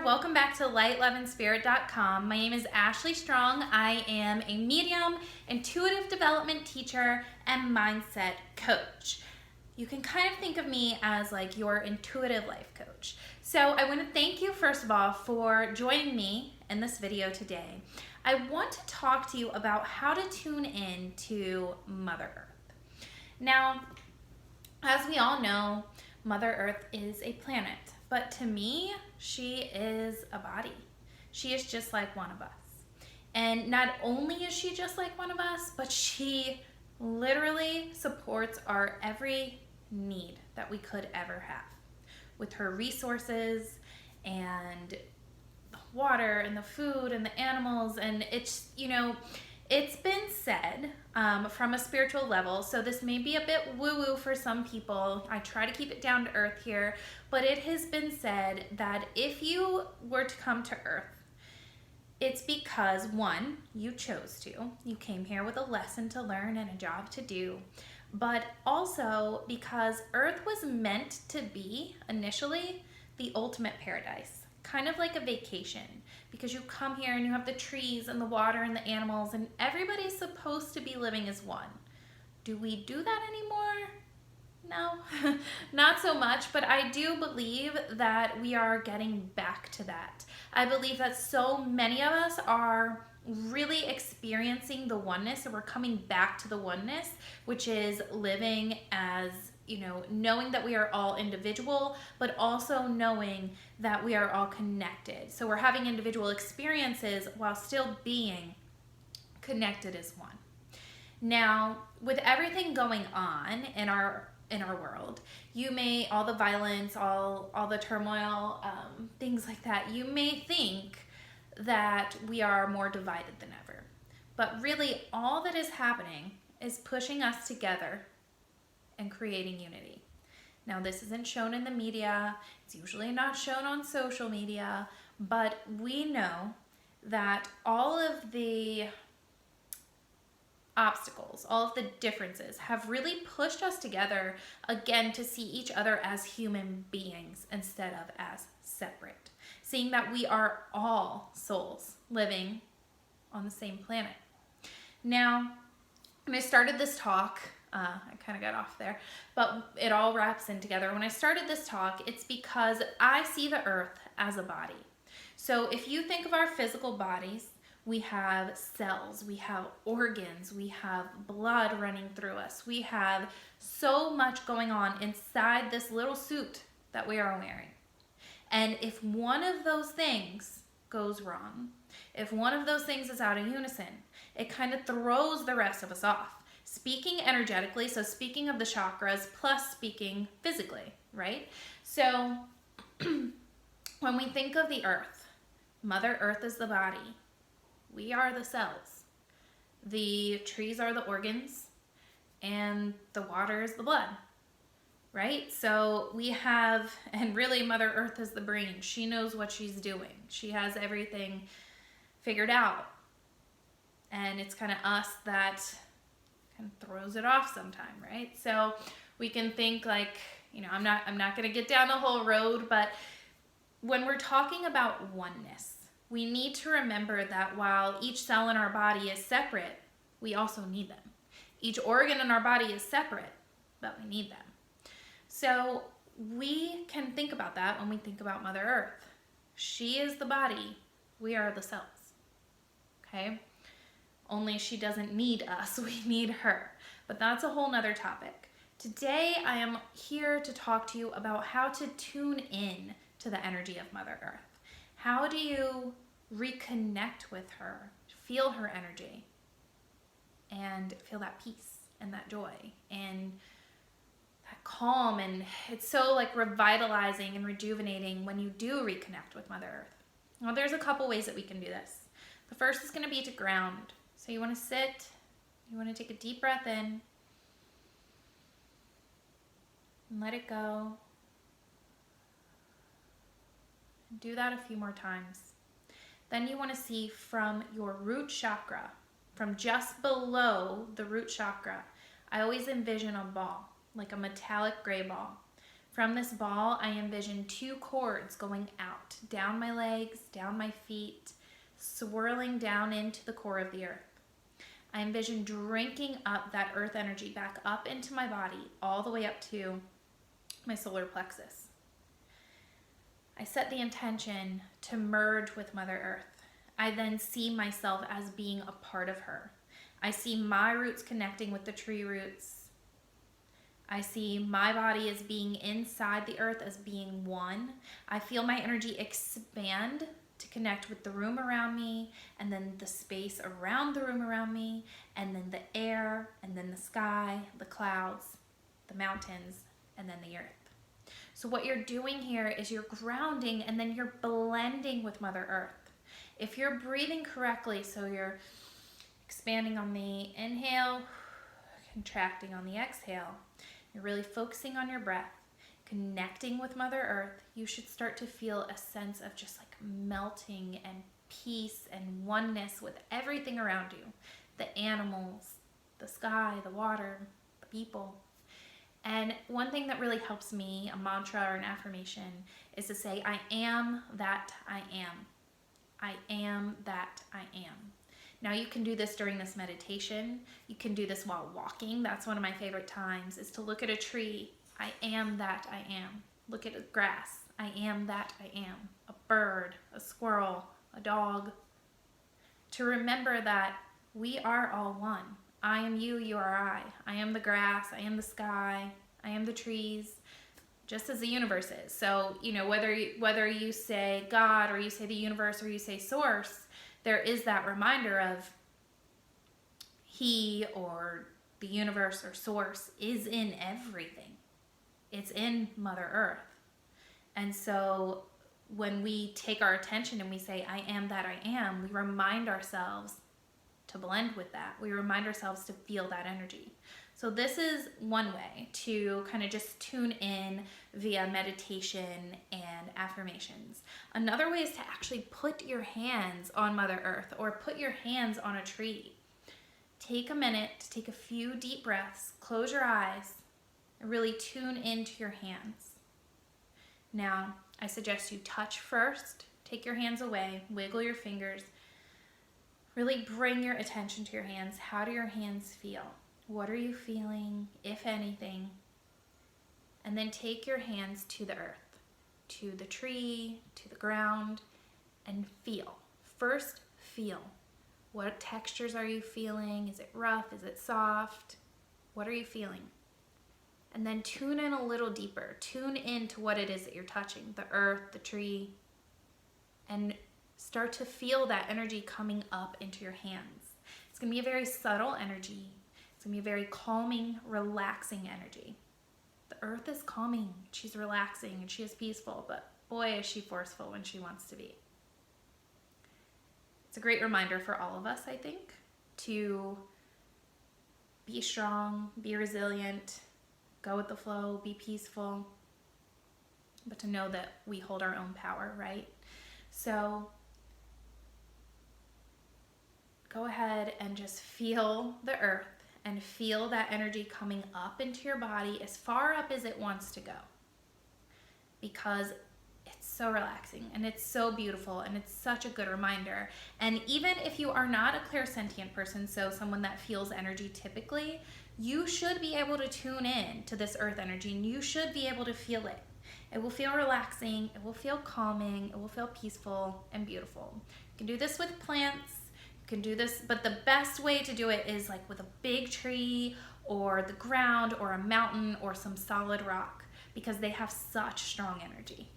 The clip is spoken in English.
Welcome back to lightloveandspirit.com. My name is Ashley Strong. I am a medium, intuitive development teacher, and mindset coach. You can kind of think of me as like your intuitive life coach. So I want to thank you first of all for joining me in this video today. I want to talk to you about how to tune in to Mother Earth. Now, as we all know, Mother Earth is a planet. But to me, she is a body. She is just like one of us. And not only is she just like one of us, but she literally supports our every need that we could ever have with her resources and the water and the food and the animals. And it's, it's been said from a spiritual level, so this may be a bit woo-woo for some people. I try to keep it down to earth here, but it has been said that if you were to come to earth, it's because, one, you chose to. You came here with a lesson to learn and a job to do, but also because earth was meant to be, initially, the ultimate paradise. Kind of like a vacation, because you come here and you have the trees and the water and the animals, and everybody's supposed to be living as one. Do we do that anymore? No, not so much, but I do believe that we are getting back to that. I believe that so many of us are really experiencing the oneness, and we're coming back to the oneness, which is living as, knowing that we are all individual, but also knowing that we are all connected. So we're having individual experiences while still being connected as one. Now, with everything going on in our world, all the violence, all the turmoil, things like that, you may think that we are more divided than ever. But really, all that is happening is pushing us together and creating unity. Now, this isn't shown in the media. It's usually not shown on social media, but we know that all of the obstacles, all of the differences have really pushed us together again to see each other as human beings instead of as separate. Seeing that we are all souls living on the same planet. Now, when I started this talk, I kind of got off there, but it all wraps in together. When I started this talk, it's because I see the earth as a body. So if you think of our physical bodies, we have cells, we have organs, we have blood running through us. We have so much going on inside this little suit that we are wearing. And if one of those things goes wrong, if one of those things is out of unison, it kind of throws the rest of us off. Speaking energetically, so speaking of the chakras plus speaking physically, right? So when we think of the earth, Mother Earth is the body. We are the cells. The trees are the organs, and the water is the blood, right? So we have, and really Mother Earth is the brain. She knows what she's doing. She has everything figured out. And it's kind of us that kind of throws it off sometime, right? So we can think like, I'm not going to get down the whole road, but when we're talking about oneness, we need to remember that while each cell in our body is separate, we also need them. Each organ in our body is separate, but we need them. So we can think about that when we think about Mother Earth. She is the body, we are the cells, okay? Only she doesn't need us, we need her. But that's a whole nother topic. Today I am here to talk to you about how to tune in to the energy of Mother Earth. How do you reconnect with her, feel her energy, and feel that peace and that joy and that calm? And it's so like revitalizing and rejuvenating when you do reconnect with Mother Earth. Well, there's a couple ways that we can do this. The first is going to be to ground. So you want to sit, you want to take a deep breath in, and let it go. Do that a few more times. Then you want to see from your root chakra, from just below the root chakra, I always envision a ball, like a metallic gray ball. From this ball, I envision 2 cords going out, down my legs, down my feet, swirling down into the core of the earth. I envision drinking up that earth energy back up into my body, all the way up to my solar plexus. I set the intention to merge with Mother Earth. I then see myself as being a part of her. I see my roots connecting with the tree roots. I see my body as being inside the earth, as being one. I feel my energy expand to connect with the room around me, and then the space around the room around me, and then the air, and then the sky, the clouds, the mountains, and then the earth. So what you're doing here is you're grounding, and then you're blending with Mother Earth. If you're breathing correctly, so you're expanding on the inhale, contracting on the exhale, you're really focusing on your breath, connecting with Mother Earth, you should start to feel a sense of just like melting and peace and oneness with everything around you. The animals, the sky, the water, the people. And one thing that really helps me, a mantra or an affirmation, is to say, I am that I am. I am that I am. Now you can do this during this meditation. You can do this while walking. That's one of my favorite times, is to look at a tree. I am that I am. Look at the grass. I am that I am. A bird, a squirrel, a dog. To remember that we are all one. I am you, you are I. I am the grass, I am the sky, I am the trees, just as the universe is. So, whether you say God or you say the universe or you say source, there is that reminder of he or the universe or source is in everything. It's in Mother Earth. And so when we take our attention and we say, I am that I am, we remind ourselves to blend with that. We remind ourselves to feel that energy. So this is one way to kind of just tune in via meditation and affirmations. Another way is to actually put your hands on Mother Earth or put your hands on a tree. Take a minute to take a few deep breaths, close your eyes, and really tune into your hands. Now, I suggest you touch first, take your hands away, wiggle your fingers, really bring your attention to your hands. How do your hands feel? What are you feeling, if anything? And then take your hands to the earth, to the tree, to the ground, and feel. First, feel. What textures are you feeling? Is it rough? Is it soft? What are you feeling? And then tune in a little deeper. Tune into what it is that you're touching, the earth, the tree, and start to feel that energy coming up into your hands. It's going to be a very subtle energy. It's going to be a very calming, relaxing energy. The earth is calming, she's relaxing, and she is peaceful, but boy, is she forceful when she wants to be. It's a great reminder for all of us, I think, to be strong, be resilient, go with the flow, be peaceful, but to know that we hold our own power, right? So go ahead and just feel the earth and feel that energy coming up into your body as far up as it wants to go, because it's so relaxing and it's so beautiful and it's such a good reminder. And even if you are not a clairsentient person, so someone that feels energy typically, you should be able to tune in to this earth energy and you should be able to feel it. It will feel relaxing, it will feel calming, it will feel peaceful and beautiful. You can do this with plants, you can do this, but the best way to do it is like with a big tree or the ground or a mountain or some solid rock, because they have such strong energy.